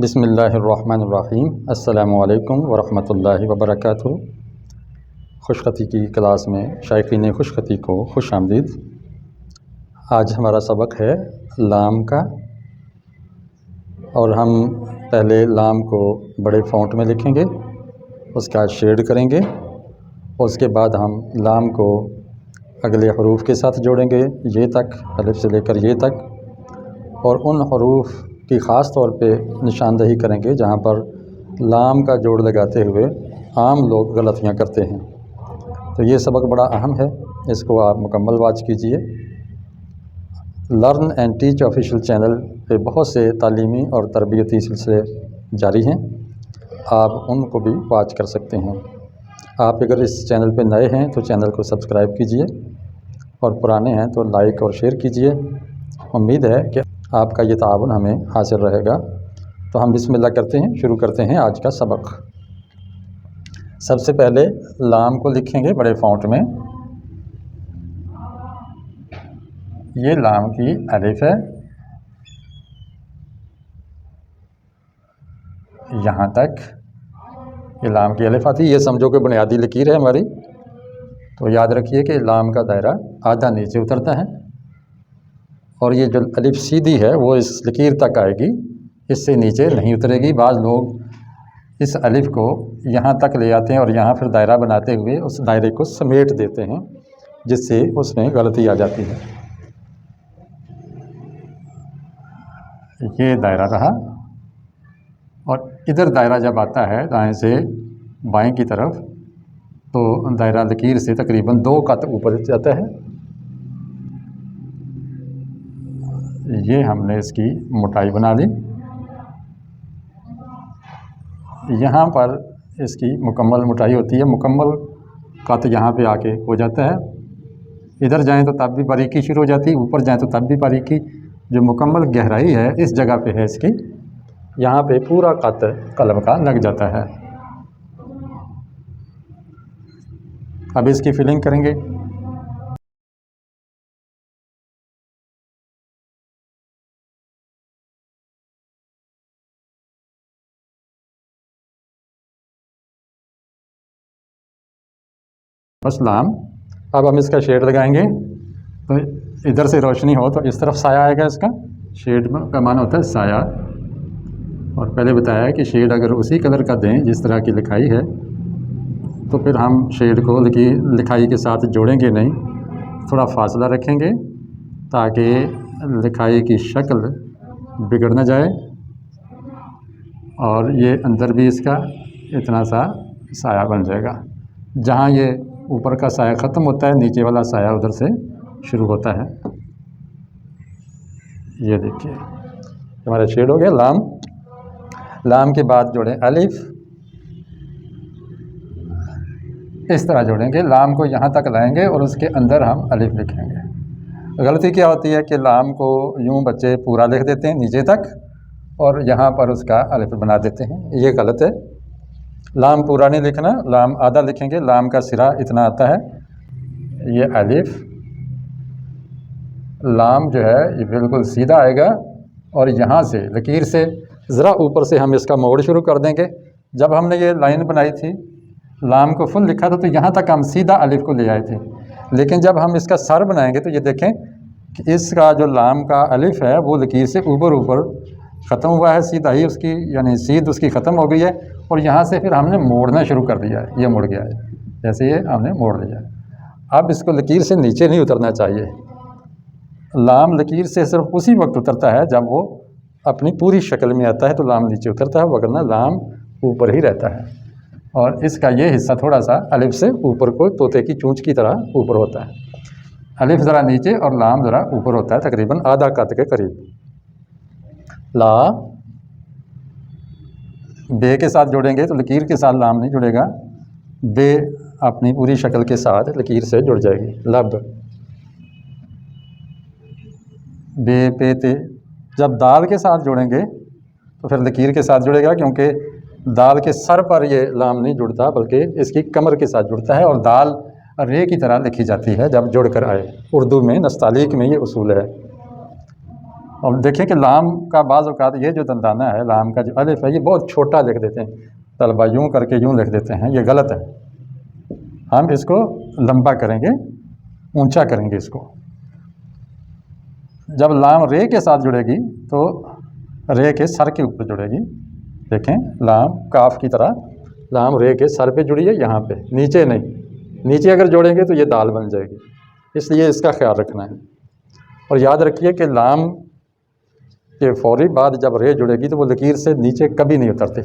बिस्मिल्लाहिर्रहमानिर्रहीम। अस्सलामुअलैकुम वरहमतुल्लाहि वबरकातुहू। खुशख़ती की क्लास में शायकीन खुशख़ती को खुश आमदीद। आज हमारा सबक है लाम का, और हम पहले लाम को बड़े फ़ॉन्ट में लिखेंगे, उसका शेड करेंगे। उसके बाद हम लाम को अगले हरूफ के साथ जोड़ेंगे, ये तक, अलिफ से लेकर ये तक, और उन हरूफ की ख़ास तौर पे निशानदही करेंगे जहाँ पर लाम का जोड़ लगाते हुए आम लोग गलतियाँ करते हैं। तो ये सबक बड़ा अहम है, इसको आप मुकम्मल वाच कीजिए। Learn and teach official channel पे बहुत से तालीमी और तरबियती सिलसिले जारी हैं, आप उनको भी वाच कर सकते हैं। आप अगर इस चैनल पे नए हैं तो चैनल को सब्सक्राइब कीजिए, और पुराने हैं तो लाइक और शेयर कीजिए। उम्मीद है कि आपका ये ताउन हमें हासिल रहेगा। तो हम बिस्मिल्लाह करते हैं, शुरू करते हैं आज का सबक। सबसे पहले लाम को लिखेंगे बड़े फ़ॉन्ट में। ये लाम की अलिफ है, यहाँ तक ये लाम की अलिफ आती है। ये समझो कि बुनियादी लकीर है हमारी। तो याद रखिए कि लाम का दायरा आधा नीचे उतरता है, और ये जो अलिफ सीधी है वो इस लकीर तक आएगी, इससे नीचे नहीं उतरेगी। बाज़ लोग इस अलिफ को यहाँ तक ले आते हैं और यहाँ फिर दायरा बनाते हुए उस दायरे को समेट देते हैं, जिससे उसमें गलती आ जाती है। ये दायरा रहा, और इधर दायरा जब आता है दाएं से बाएं की तरफ, तो दायरा लकीर से तकरीबन 2 कत ऊपर जाता है। ये हमने इसकी मोटाई बना ली। यहाँ पर इसकी मुकम्मल मोटाई होती है, मुकम्मल कत यहाँ पे आके हो जाता है। इधर जाएं तो तब भी बारीकी शुरू हो जाती है, ऊपर जाएं तो तब भी बारीकी। जो मुकम्मल गहराई है इस जगह पे है इसकी, यहाँ पे पूरा कत कलम का लग जाता है। अब इसकी फिलिंग करेंगे। बस लाम। अब हम इसका शेड लगाएंगे। तो इधर से रोशनी हो तो इस तरफ साया आएगा इसका। शेड का माना होता है साया, और पहले बताया है कि शेड अगर उसी कलर का दें जिस तरह की लिखाई है, तो फिर हम शेड को लिखाई के साथ जोड़ेंगे नहीं, थोड़ा फासला रखेंगे ताकि लिखाई की शक्ल बिगड़ न जाए। और ये अंदर भी इसका इतना सा साया बन जाएगा। जहाँ ये ऊपर का साया ख़त्म होता है, नीचे वाला साया उधर से शुरू होता है। ये देखिए हमारा शेड हो गया लाम। लाम के बाद जोड़ें अलिफ, इस तरह जोड़ेंगे। लाम को यहाँ तक लाएंगे और उसके अंदर हम अलिफ लिखेंगे। गलती क्या होती है कि लाम को यूँ बच्चे पूरा लिख देते हैं नीचे तक, और यहाँ पर उसका अलिफ बना देते हैं। ये गलत है। लाम पूरा नहीं लिखना, लाम आधा लिखेंगे। लाम का सिरा इतना आता है। ये अलिफ लाम जो है ये बिल्कुल सीधा आएगा, और यहाँ से लकीर से ज़रा ऊपर से हम इसका मोड़ शुरू कर देंगे। जब हमने ये लाइन बनाई थी, लाम को फुल लिखा था, तो यहाँ तक हम सीधा अलिफ को ले आए थे। लेकिन जब हम इसका सर बनाएंगे तो ये देखें कि इसका जो लाम का अलिफ है वो लकीर से ऊपर ऊपर ख़त्म हुआ है, सीधा ही उसकी यानी सीध उसकी ख़त्म हो गई है, और यहाँ से फिर हमने मोड़ना शुरू कर दिया है। ये मुड़ गया है, जैसे ये हमने मोड़ लिया है। अब इसको लकीर से नीचे नहीं उतरना चाहिए। लाम लकीर से सिर्फ उसी वक्त उतरता है जब वो अपनी पूरी शक्ल में आता है, तो लाम नीचे उतरता है, वरना लाम ऊपर ही रहता है। और इसका ये हिस्सा थोड़ा सा अलिफ से ऊपर को तोते की चोंच की तरह ऊपर होता है। अलिफ ज़रा नीचे और लाम ज़रा ऊपर होता है, तकरीबन आधा कत के करीब। ला बे के साथ जोड़ेंगे तो लकीर के साथ लाम नहीं जुड़ेगा, बे अपनी पूरी शक्ल के साथ लकीर से जुड़ जाएगी। लब, बे, पे, ते। जब दाल के साथ जोड़ेंगे तो फिर लकीर के साथ जुड़ेगा, क्योंकि दाल के सर पर ये लाम नहीं जुड़ता बल्कि इसकी कमर के साथ जुड़ता है, और दाल रे की तरह लिखी जाती है जब जुड़ कर आए। उर्दू में नस्तालीक में ये उसूल है। अब देखें कि लाम का बाज़ औक़ात ये जो दंदाना है, लाम का जो अलिफ है, ये बहुत छोटा लिख देते हैं तलबा, यूँ करके यूँ लिख देते हैं, ये गलत है। हम इसको लंबा करेंगे, ऊंचा करेंगे इसको। जब लाम रे के साथ जुड़ेगी तो रे के सर के ऊपर जुड़ेगी। देखें, लाम काफ की तरह लाम रे के सर पे जुड़ी है, यहाँ पे, नीचे नहीं। नीचे अगर जोड़ेंगे तो ये दाल बन जाएगी, इसलिए इसका ख्याल रखना है। और याद रखिए कि लाम के फौरी बाद जब रे जुड़ेगी तो वो लकीर से नीचे कभी नहीं उतरती।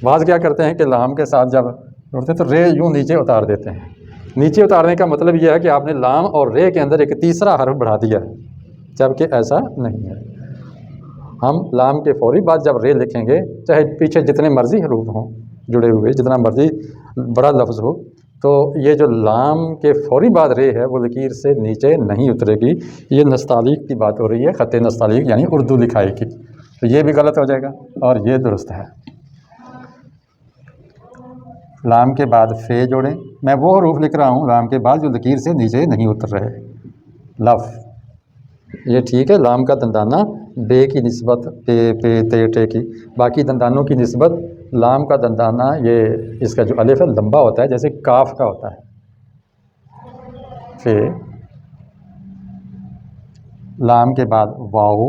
बाज़ क्या करते हैं कि लाम के साथ जब जुड़ते तो रे यूँ नीचे उतार देते हैं। नीचे उतारने का मतलब यह है कि आपने लाम और रे के अंदर एक तीसरा हर्फ बढ़ा दिया है, जबकि ऐसा नहीं है। हम लाम के फौरी बाद जब रे लिखेंगे, चाहे पीछे जितने मर्ज़ी हरूफ हों जुड़े हुए, जितना मर्ज़ी बड़ा लफ्ज़ हो, तो ये जो लाम के फौरी बाद रे है वो लकीर से नीचे नहीं उतरेगी। ये नस्तालीक की बात हो रही है, ख़त नस्तालीक यानी उर्दू लिखाई की, तो ये भी गलत हो जाएगा और ये दुरुस्त है। लाम के बाद फे जोड़ें। मैं वो हरूफ लिख रहा हूँ लाम के बाद जो लकीर से नीचे नहीं उतर रहे। लफ, ये ठीक है। लाम का दंदाना बे की निस्बत पे, पे, ते, टे की, बाकी दंदानों की निस्बत लाम का दंदाना ये इसका जो अलिफ है लंबा होता है, जैसे काफ का होता है। फे, लाम के बाद वाओ,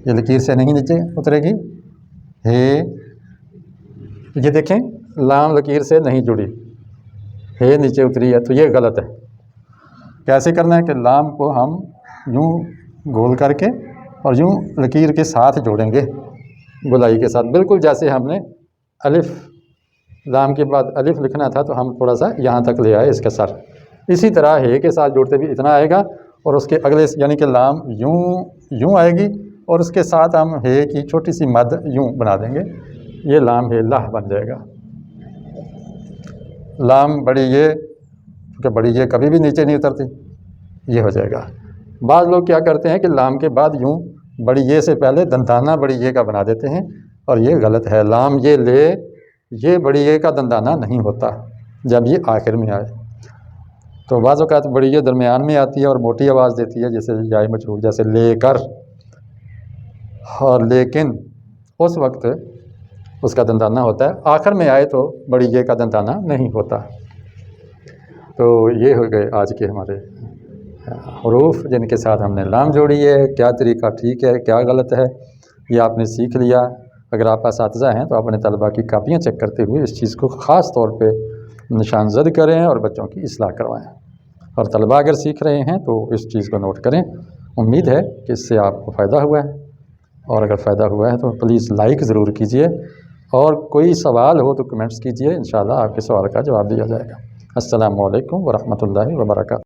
ये लकीर से नहीं नीचे उतरेगी। हे, ये देखें लाम लकीर से नहीं जुड़ी, हे नीचे उतरी है, तो ये गलत है। कैसे करना है कि लाम को हम यूँ गोल करके और यूँ लकीर के साथ जोड़ेंगे, गोलाई के साथ, बिल्कुल जैसे हमने अलिफ, लाम के बाद अलिफ लिखना था तो हम थोड़ा सा यहाँ तक ले आए इसका सर। इसी तरह हे के साथ जोड़ते भी इतना आएगा और उसके अगले यानी कि लाम यूँ आएगी और उसके साथ हम हे की छोटी सी मद यूँ बना देंगे, ये लाम हे लाह बन जाएगा। लाम बड़ी ये, क्योंकि बड़ी ये कभी भी नीचे नहीं उतरती, ये हो जाएगा। बाज़ लोग क्या करते हैं कि लाम के बाद यूँ बड़ी ये से पहले दंदाना बड़ी ये का बना देते हैं और ये गलत है। लाम ये ले, ये बड़ी ये का दंदाना नहीं होता जब ये आखिर में आए। तो बाज़ औक़ात बड़ी ये दरमियान में आती है और मोटी आवाज़ देती है, जैसे जाए मजहूर, जैसे लेकर और लेकिन, उस वक्त उसका दंदाना होता है। आखिर में आए तो बड़ी ये का दंदाना नहीं होता। तो ये हो गए आज के हमारे हरूफ जिनके साथ हमने लाम जोड़ी है। क्या तरीका ठीक है, क्या गलत है, ये आपने सीख लिया। अगर आप असातिज़ा हैं तो अपने तलबा की कापियाँ चेक करते हुए इस चीज़ को ख़ास तौर पे निशानज़द करें और बच्चों की इस्लाह करवाएं। और तलबा अगर सीख रहे हैं तो इस चीज़ को नोट करें। उम्मीद है कि इससे आपको फ़ायदा हुआ है, और अगर फ़ायदा हुआ है तो प्लीज़ लाइक ज़रूर कीजिए, और कोई सवाल हो तो कमेंट्स कीजिए, इंशाअल्लाह आपके सवाल का जवाब दिया जाएगा। अस्सलामु अलैकुम व रहमतुल्लाहि व बरकातहू।